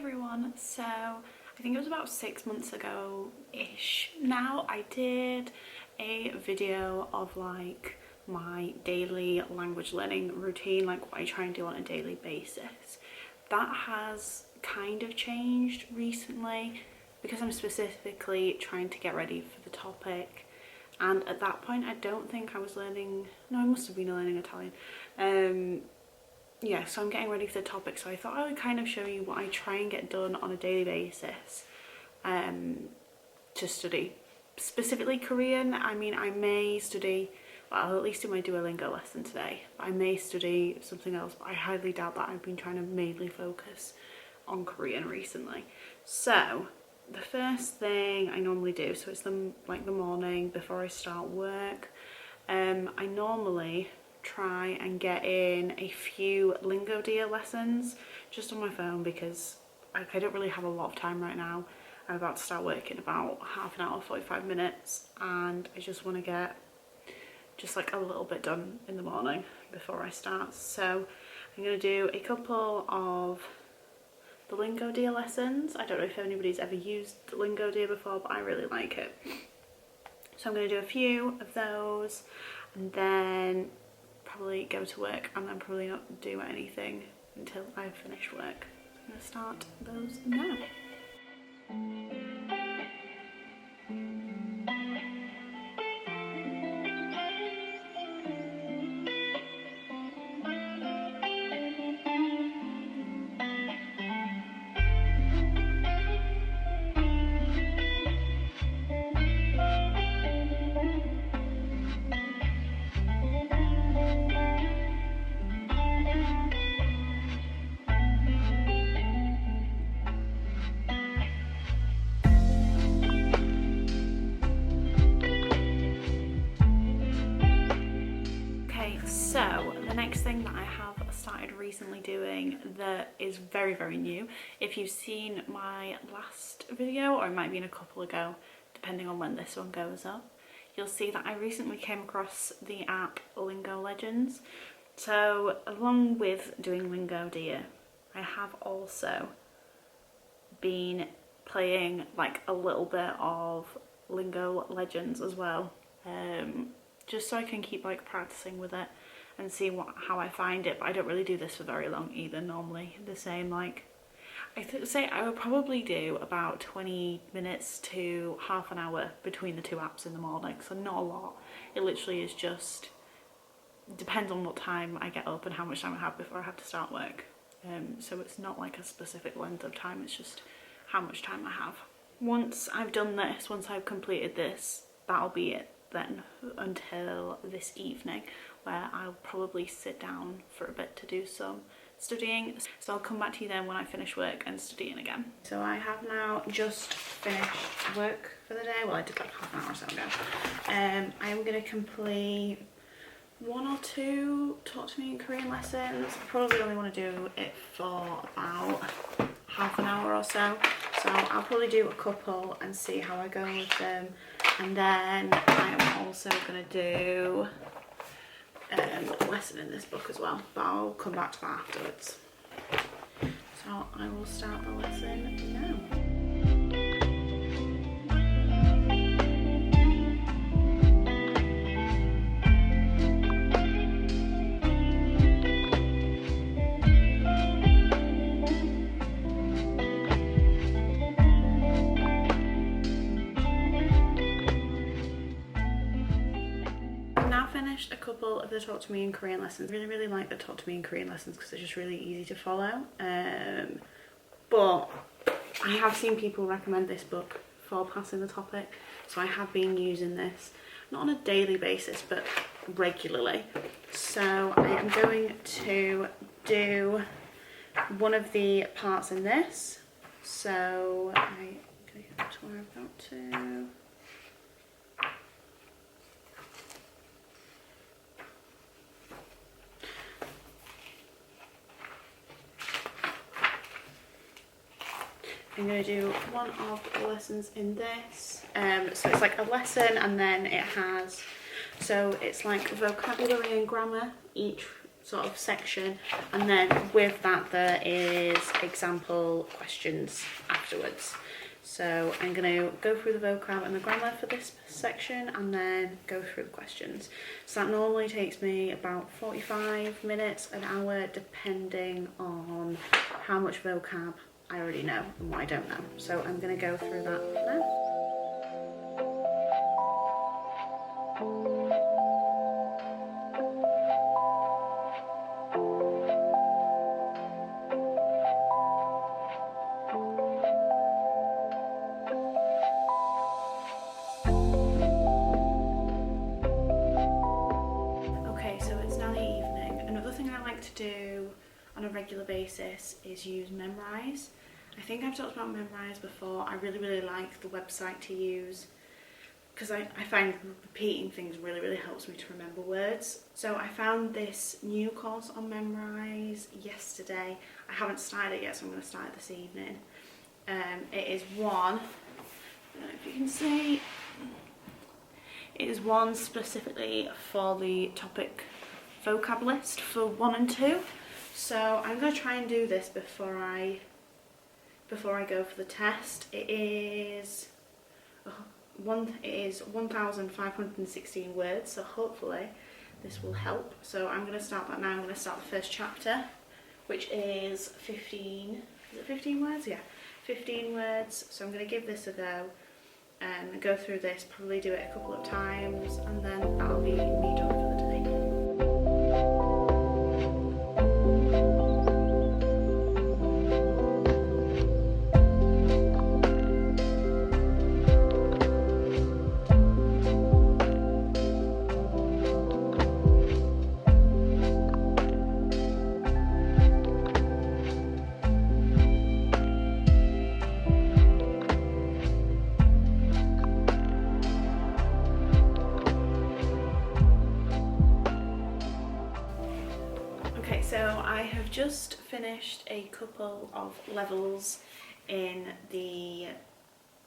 everyone. So I think it was about 6 months ago-ish now, I did a video of like my daily language learning routine, like what I try and do on a daily basis. That has kind of changed recently because I'm specifically trying to get ready for the topic, and at that point I don't think I was learning, no, I must have been learning Italian. Yeah, so I'm getting ready for the topic, so I thought I would kind of show you what I try and get done on a daily basis to study. Specifically Korean, I mean, I may study, well, I'll at least do my Duolingo lesson today, but I may study something else, but I highly doubt that. I've been trying to mainly focus on Korean recently. So the first thing I normally do, so it's the morning before I start work, I normally try and get in a few Lingo Dear lessons just on my phone because I don't really have a lot of time right now. I'm about to start work in about half an hour, 45 minutes, and I just want to get just like a little bit done in the morning before I start. So I'm going to do a couple of the Lingo Dear lessons. I don't know if anybody's ever used Lingo Dear before, but I really like it. So I'm going to do a few of those and then probably go to work and then probably not do anything until I've finished work. So I'm going to start those now. So the next thing that I have started recently doing that is very, very new, if you've seen my last video, or it might be in a couple ago, depending on when this one goes up, you'll see that I recently came across the app Lingo Legends. So along with doing Lingo Dear, I have also been playing like a little bit of Lingo Legends as well, just so I can keep like practicing with it and see how I find it. But I don't really do this for very long either. Normally the same, like say I would probably do about 20 minutes to half an hour between the two apps in the morning, so not a lot. It literally is just depends on what time I get up and how much time I have before I have to start work. So it's not like a specific length of time, it's just how much time I have. Once I've done this, once I've completed this, that'll be it then until this evening, where I'll probably sit down for a bit to do some studying. So I'll come back to you then when I finish work and studying again. So I have now just finished work for the day. Well, I did like half an hour or so ago. I'm going to complete 1 or 2 Talk to Me in Korean lessons. I probably only want to do it for about half an hour or so. So I'll probably do a couple and see how I go with them. And then I am also going to do a lesson in this book as well, but I'll come back to that afterwards. So I will start the lesson now. Finished a couple of the Talk to Me in Korean lessons. I really like the Talk to Me in Korean lessons because they're just really easy to follow. But I have seen people recommend this book for passing the topic, so I have been using this not on a daily basis but regularly. So I am going to do one of the parts in this. So I'm going to get to where I'm about to. I'm going to do one of the lessons in this. So it's like a lesson, and then it has, so it's like vocabulary and grammar each sort of section, and then with that there is example questions afterwards. So I'm going to go through the vocab and the grammar for this section and then go through the questions. So that normally takes me about 45 minutes, an hour, depending on how much vocab I already know and what I don't know. So I'm going to go through that now. Do on a regular basis is use Memrise. I think I've talked about Memrise before. I really like the website to use because I find repeating things really helps me to remember words. So I found this new course on Memrise yesterday. I haven't started it yet, so I'm going to start it this evening. It is one, I don't know if you can see, it is one specifically for the topic vocab list for 1 and 2, so I'm going to try and do this before I go for the test. It is 1,516 words, so hopefully this will help. So I'm going to start that now. I'm going to start the first chapter, which is 15, is it 15 words? Yeah, 15 words. So I'm going to give this a go and go through this, probably do it a couple of times, and then that'll be me done for the day. Okay, so I have just finished a couple of levels in the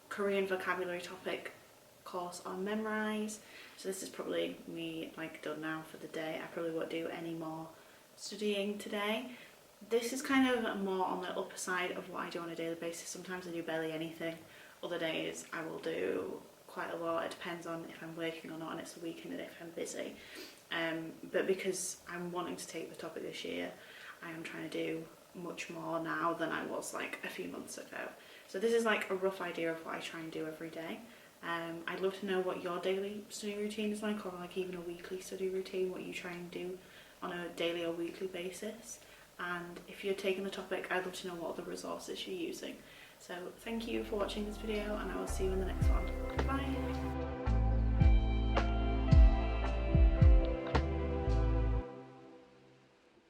Korean vocabulary topic course on Memrise. So this is probably me done now for the day. I probably won't do any more studying today. This is kind of more on the upper side of what I do on a daily basis. Sometimes I do barely anything. Other days I will do quite a lot. It depends on if I'm working or not and it's the weekend and if I'm busy. But because I'm wanting to take the topic this year, I am trying to do much more now than I was a few months ago. So this is a rough idea of what I try and do every day. I'd love to know what your daily study routine is like, or even a weekly study routine, what you try and do on a daily or weekly basis. And if you're taking the topic, I'd love to know what other resources you're using. So thank you for watching this video, and I will see you in the next one. Bye!